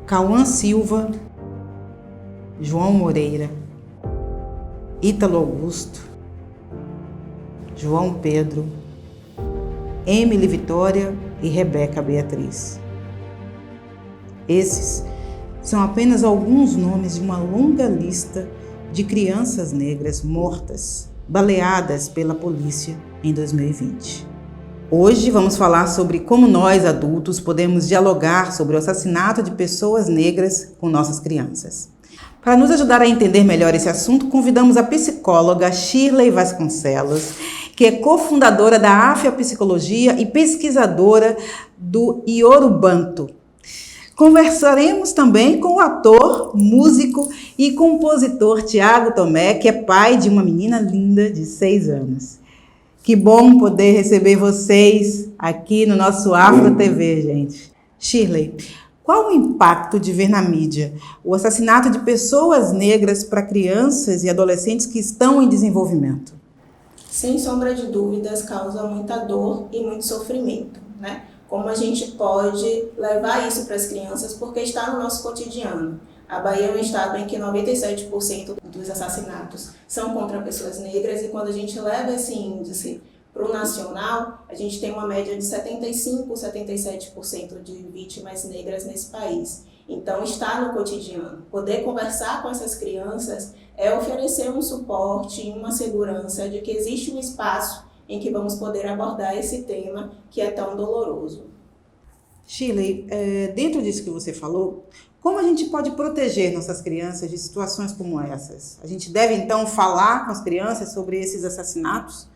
Cauã Silva, João Moreira, Ítalo Augusto, João Pedro, Emily Vitória e Rebeca Beatriz. Esses são apenas alguns nomes de uma longa lista de crianças negras mortas, baleadas pela polícia em 2020. Hoje vamos falar sobre como nós, adultos, podemos dialogar sobre o assassinato de pessoas negras com nossas crianças. Para nos ajudar a entender melhor esse assunto, convidamos a psicóloga Shirley Vasconcelos, que é cofundadora da Afropsicologia e pesquisadora do Yorubanto. Conversaremos também com o ator, músico e compositor Tiago Tomé, que é pai de uma menina linda de 6 anos. Que bom poder receber vocês aqui no nosso Afro TV, gente. Shirley, qual o impacto de ver na mídia o assassinato de pessoas negras para crianças e adolescentes que estão em desenvolvimento? Sem sombra de dúvidas, causa muita dor e muito sofrimento, né? Como a gente pode levar isso para as crianças, porque está no nosso cotidiano. A Bahia é um estado em que 97% dos assassinatos são contra pessoas negras, e quando a gente leva esse índice para o nacional, a gente tem uma média de 75%, 77% de vítimas negras nesse país. Então, está no cotidiano. Poder conversar com essas crianças é oferecer um suporte e uma segurança de que existe um espaço em que vamos poder abordar esse tema que é tão doloroso. Shirley, dentro disso que você falou, como a gente pode proteger nossas crianças de situações como essas? A gente deve, então, falar com as crianças sobre esses assassinatos?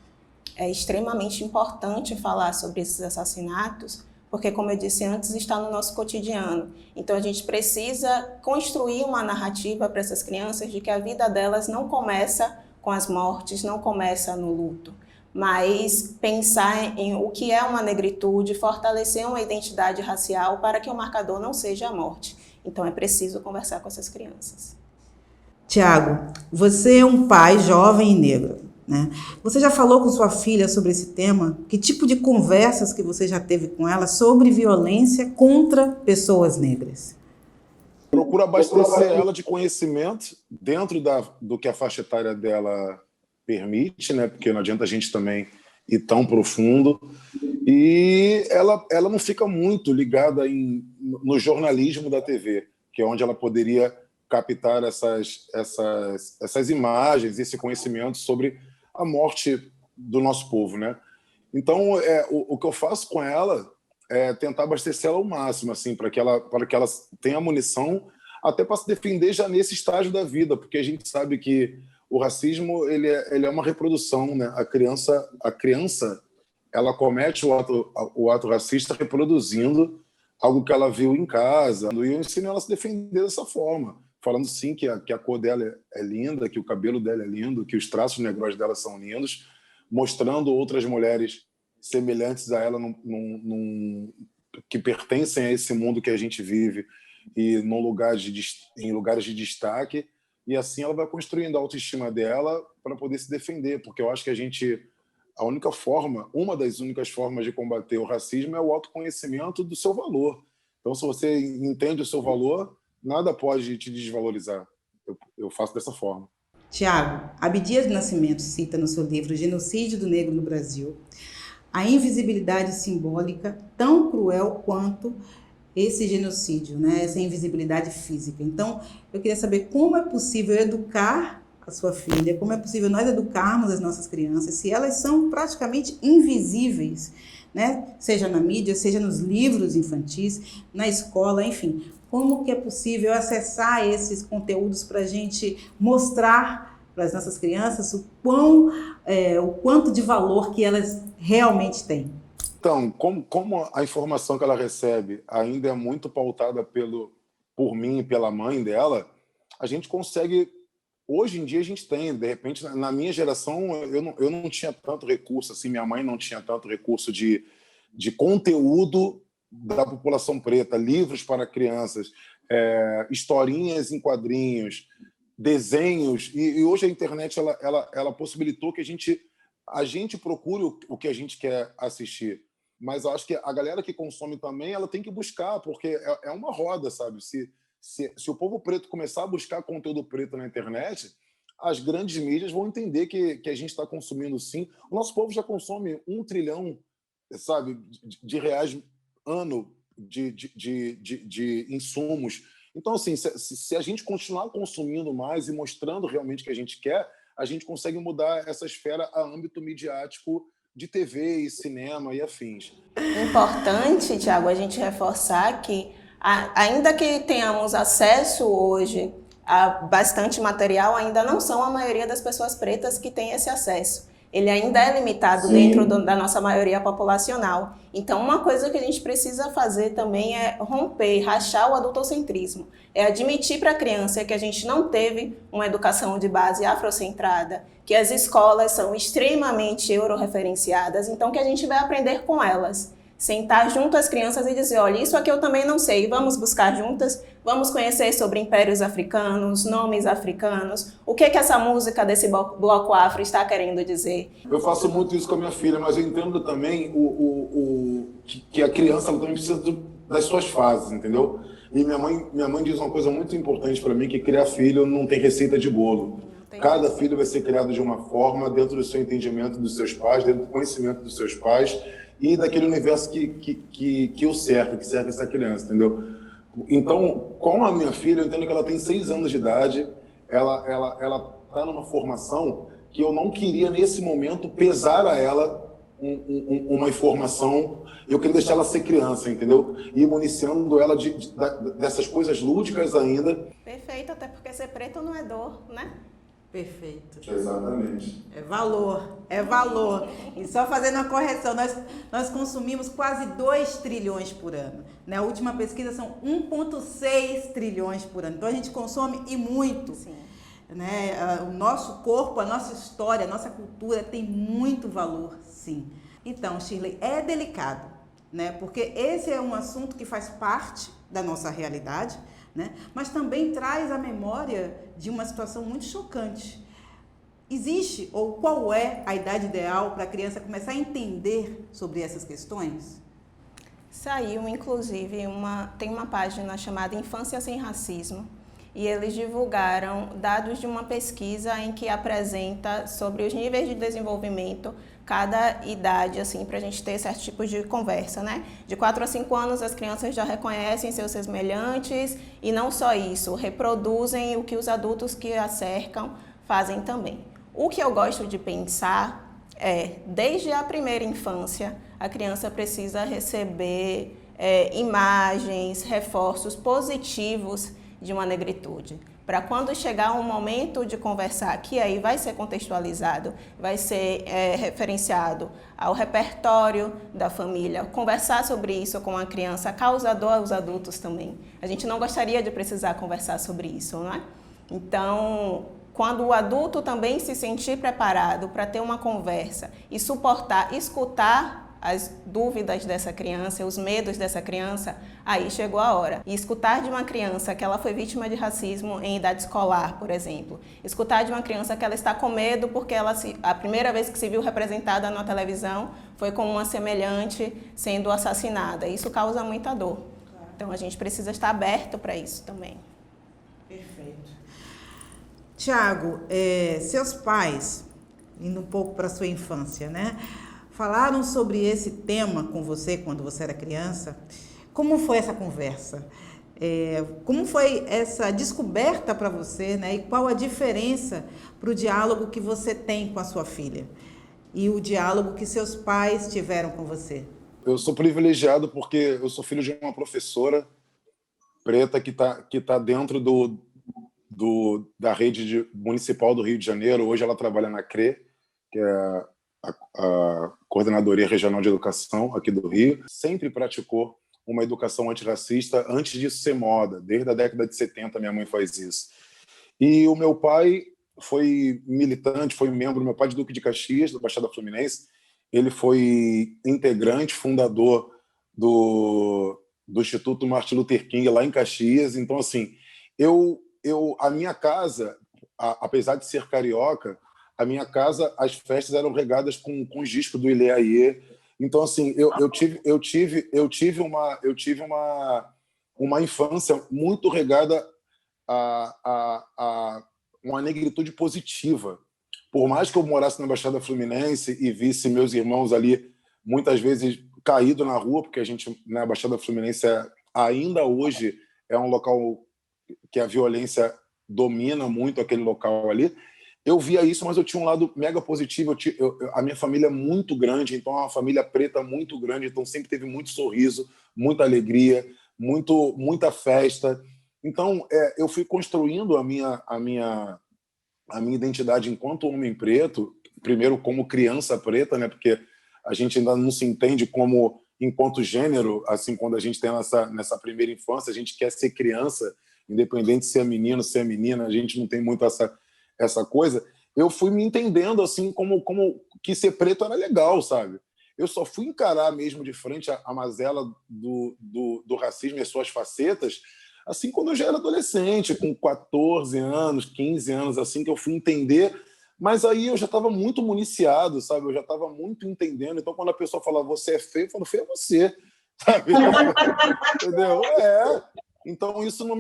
É extremamente importante falar sobre esses assassinatos, porque, como eu disse antes, está no nosso cotidiano. Então, a gente precisa construir uma narrativa para essas crianças de que a vida delas não começa com as mortes, não começa no luto, mas pensar em o que é uma negritude, fortalecer uma identidade racial para que o marcador não seja a morte. Então, é preciso conversar com essas crianças. Tiago, você é um pai jovem e negro, né? Você já falou com sua filha sobre esse tema? Que tipo de conversas que você já teve com ela sobre violência contra pessoas negras? Procura abastecer ela de conhecimento dentro do que a faixa etária dela permite, né? Porque não adianta a gente também ir tão profundo. E ela não fica muito ligada no jornalismo da TV, que é onde ela poderia captar essas imagens, esse conhecimento sobre a morte do nosso povo, né? Então, o que eu faço com ela é tentar abastecer ela ao máximo, assim, para que ela tenha munição até para se defender já nesse estágio da vida, porque a gente sabe que o racismo ele é uma reprodução, né? A criança ela comete o ato racista reproduzindo algo que ela viu em casa, e eu ensino ela a se defender dessa forma, falando sim que a cor dela é linda, que o cabelo dela é lindo, que os traços negros dela são lindos, mostrando outras mulheres semelhantes a ela que pertencem a esse mundo que a gente vive e em lugares de destaque, e assim ela vai construindo a autoestima dela para poder se defender, porque eu acho que uma das únicas formas de combater o racismo é o autoconhecimento do seu valor. Então, se você entende o seu valor, nada pode te desvalorizar. Eu faço dessa forma. Tiago, Abdias do Nascimento cita no seu livro Genocídio do Negro no Brasil a invisibilidade simbólica tão cruel quanto esse genocídio, né? Essa invisibilidade física. Então, eu queria saber como é possível educar a sua filha, como é possível nós educarmos as nossas crianças, se elas são praticamente invisíveis, né? Seja na mídia, seja nos livros infantis, na escola, enfim. Como que é possível acessar esses conteúdos para a gente mostrar para as nossas crianças o quanto de valor que elas realmente têm? Então, como a informação que ela recebe ainda é muito pautada por mim e pela mãe dela, a gente consegue. Hoje em dia a gente tem, de repente, na minha geração, eu não tinha tanto recurso, assim, minha mãe não tinha tanto recurso de conteúdo da população preta, livros para crianças, historinhas em quadrinhos, desenhos, e hoje a internet ela possibilitou que a gente procure o que a gente quer assistir. mas eu acho que a galera que consome também, ela tem que buscar, porque é uma roda, sabe? Se o povo preto começar a buscar conteúdo preto na internet, as grandes mídias vão entender que a gente está consumindo sim. O nosso povo já consome 1 trilhão, sabe, de reais ano de insumos. Então, assim, se a gente continuar consumindo mais e mostrando realmente o que a gente quer, a gente consegue mudar essa esfera a âmbito midiático de TV e cinema e afins. Importante, Tiago, a gente reforçar que, ainda que tenhamos acesso hoje a bastante material, ainda não são a maioria das pessoas pretas que têm esse acesso. Ele ainda é limitado dentro da nossa maioria populacional. Então, uma coisa que a gente precisa fazer também é romper, rachar o adultocentrismo. É admitir para a criança que a gente não teve uma educação de base afrocentrada, que as escolas são extremamente euroreferenciadas, então que a gente vai aprender com elas. Sentar junto às crianças e dizer, olha, isso aqui eu também não sei, vamos buscar juntas, vamos conhecer sobre impérios africanos, nomes africanos, o que essa música desse bloco afro está querendo dizer. Eu faço muito isso com a minha filha, mas eu entendo também que a criança também precisa das suas fases, entendeu? E minha mãe diz uma coisa muito importante para mim, que criar filho não tem receita de bolo. Cada filho vai ser criado de uma forma, dentro do seu entendimento dos seus pais, dentro do conhecimento dos seus pais, e daquele universo que o cerca, que cerca essa criança, entendeu? Então, com a minha filha, eu entendo que ela tem 6 anos de idade, ela está numa formação que eu não queria, nesse momento, pesar a ela uma informação, eu queria deixar ela ser criança, entendeu? E municiando ela dessas coisas lúdicas ainda. Perfeito, até porque ser preto não é dor, né? Perfeito. Exatamente. É valor, é valor. E só fazendo uma correção, nós consumimos quase 2 trilhões por ano. Né? A última pesquisa são 1,6 trilhões por ano. Então a gente consome e muito. Sim. Né? O nosso corpo, a nossa história, a nossa cultura tem muito valor, sim. Então, Shirley, é delicado, né? Porque esse é um assunto que faz parte da nossa realidade, né? Mas também traz a memória de uma situação muito chocante. Existe, ou qual é a idade ideal para a criança começar a entender sobre essas questões? Saiu, inclusive, tem uma página chamada Infância Sem Racismo, e eles divulgaram dados de uma pesquisa em que apresenta sobre os níveis de desenvolvimento, cada idade, assim, para a gente ter certos tipos de conversa, né? De 4 a 5 anos, as crianças já reconhecem seus semelhantes e não só isso, reproduzem o que os adultos que a cercam fazem também. O que eu gosto de pensar é, desde a primeira infância, a criança precisa receber imagens, reforços positivos de uma negritude. Para quando chegar um momento de conversar, que aí vai ser contextualizado, vai ser referenciado ao repertório da família, conversar sobre isso com a criança causa dor aos adultos também. A gente não gostaria de precisar conversar sobre isso, não é? Então, quando o adulto também se sentir preparado para ter uma conversa e suportar, escutar as dúvidas dessa criança, os medos dessa criança, aí chegou a hora. E escutar de uma criança que ela foi vítima de racismo em idade escolar, por exemplo. Escutar de uma criança que ela está com medo porque a primeira vez que se viu representada na televisão foi com uma semelhante sendo assassinada. Isso causa muita dor. Então a gente precisa estar aberto para isso também. Perfeito. Tiago, seus pais, indo um pouco para a sua infância, né? Falaram sobre esse tema com você quando você era criança. Como foi essa conversa? Como foi essa descoberta para você, né? E qual a diferença para o diálogo que você tem com a sua filha? E o diálogo que seus pais tiveram com você? Eu sou privilegiado porque eu sou filho de uma professora preta que tá dentro da rede municipal do Rio de Janeiro. Hoje ela trabalha na CRE, que é a Coordenadoria Regional de Educação aqui do Rio. Sempre praticou uma educação antirracista antes disso ser moda. Desde a década de 70 minha mãe faz isso. E o meu pai foi militante, foi membro, meu pai de Duque de Caxias, da Baixada Fluminense. Ele foi integrante, fundador do Instituto Martin Luther King lá em Caxias. Então, assim, a minha casa, apesar de ser carioca, a minha casa, as festas eram regadas com os discos do Ilê Aie Então, assim, eu tive uma infância muito regada a uma negritude positiva. Por mais que eu morasse na Baixada Fluminense e visse meus irmãos ali, muitas vezes, caído na rua, porque a gente, na Baixada Fluminense, ainda hoje é um local que a violência domina muito aquele local ali. Eu via isso, mas eu tinha um lado mega positivo. A minha família é muito grande, então é uma família preta muito grande, então sempre teve muito sorriso, muita alegria, muita festa. Então, eu fui construindo a minha identidade enquanto homem preto, primeiro como criança preta, né? Porque a gente ainda não se entende como enquanto gênero, assim, quando a gente tem nessa primeira infância, a gente quer ser criança, independente se é menino, se é menina, a gente não tem muito essa coisa. Eu fui me entendendo assim como que ser preto era legal, sabe? Eu só fui encarar mesmo de frente a mazela do racismo e as suas facetas assim quando eu já era adolescente, com 14 anos, 15 anos, assim que eu fui entender. Mas aí eu já estava muito municiado, sabe? Eu já estava muito entendendo. Então, quando a pessoa fala, você é feio, eu falo, feio é você, sabe? Entendeu? Então, isso não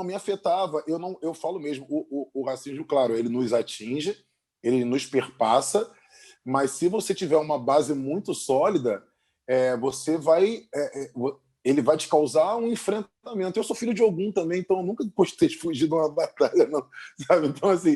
me afetava. Eu falo mesmo, o racismo, claro, ele nos atinge, ele nos perpassa, mas se você tiver uma base muito sólida, você vai... ele vai te causar um enfrentamento. Eu sou filho de Ogum também, então eu nunca gostei de fugir de uma batalha, não, sabe? Então, assim,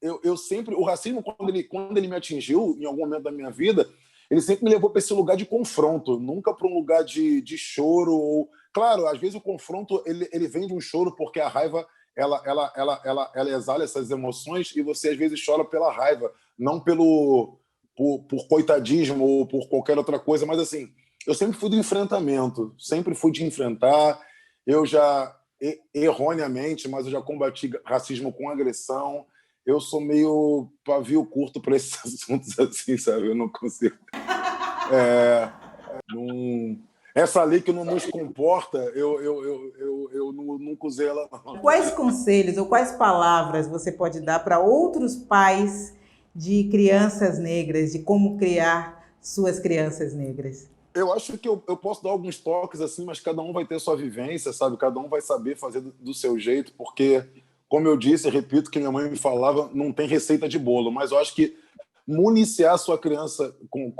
eu sempre... O racismo, quando ele me atingiu, em algum momento da minha vida, ele sempre me levou para esse lugar de confronto, nunca para um lugar de choro. Claro, às vezes o confronto ele vem de um choro porque a raiva ela exala essas emoções e você às vezes chora pela raiva, não por coitadismo ou por qualquer outra coisa, mas assim, eu sempre fui do enfrentamento, sempre fui de enfrentar. Eu já, erroneamente, mas eu já combati racismo com agressão. Eu sou meio pavio curto para esses assuntos assim, sabe? Eu não consigo. Essa lei que não nos comporta, eu nunca usei ela, não. Quais conselhos ou quais palavras você pode dar para outros pais de crianças negras, de como criar suas crianças negras? Eu acho que eu posso dar alguns toques, assim, mas cada um vai ter sua vivência, sabe? Cada um vai saber fazer do seu jeito, porque, como eu disse, repito que minha mãe me falava, não tem receita de bolo, mas eu acho que municiar a sua criança com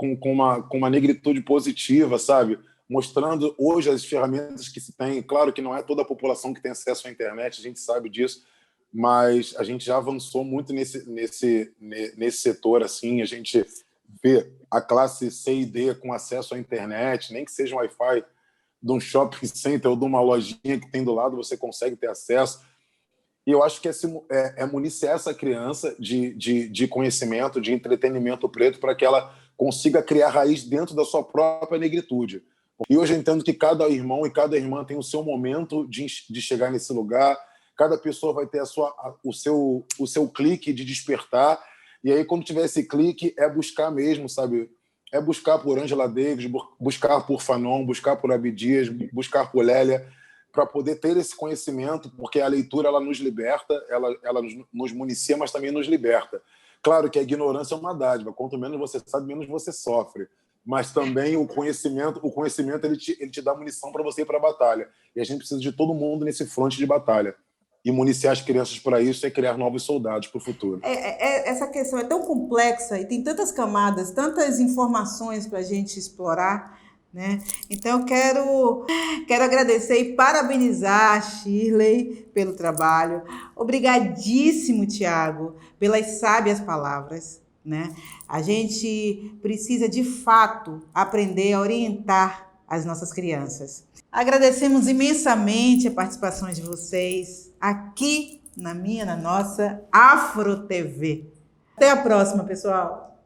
uma negritude positiva, sabe? Mostrando hoje as ferramentas que se tem. Claro que não é toda a população que tem acesso à internet, a gente sabe disso, mas a gente já avançou muito nesse setor, assim, a gente vê a classe C e D com acesso à internet, nem que seja um Wi-Fi de um shopping center ou de uma lojinha que tem do lado, você consegue ter acesso. E eu acho que é municiar essa criança de conhecimento, de entretenimento preto, para que ela consiga criar raiz dentro da sua própria negritude. E hoje eu entendo que cada irmão e cada irmã tem o seu momento de chegar nesse lugar, cada pessoa vai ter o seu clique de despertar, e aí quando tiver esse clique é buscar mesmo, sabe? É buscar por Angela Davis, buscar por Fanon, buscar por Abdias, buscar por Lélia, para poder ter esse conhecimento, porque a leitura ela nos liberta, ela nos municia, mas também nos liberta. Claro que a ignorância é uma dádiva, quanto menos você sabe, menos você sofre. Mas também o conhecimento ele te dá munição para você ir para a batalha. E a gente precisa de todo mundo nesse fronte de batalha. E municiar as crianças para isso é criar novos soldados para o futuro. Essa questão é tão complexa e tem tantas camadas, tantas informações para a gente explorar, né? Então, eu quero agradecer e parabenizar a Shirley pelo trabalho. Obrigadíssimo, Tiago, pelas sábias palavras, né? A gente precisa, de fato, aprender a orientar as nossas crianças. Agradecemos imensamente a participação de vocês aqui na nossa Afro TV. Até a próxima, pessoal!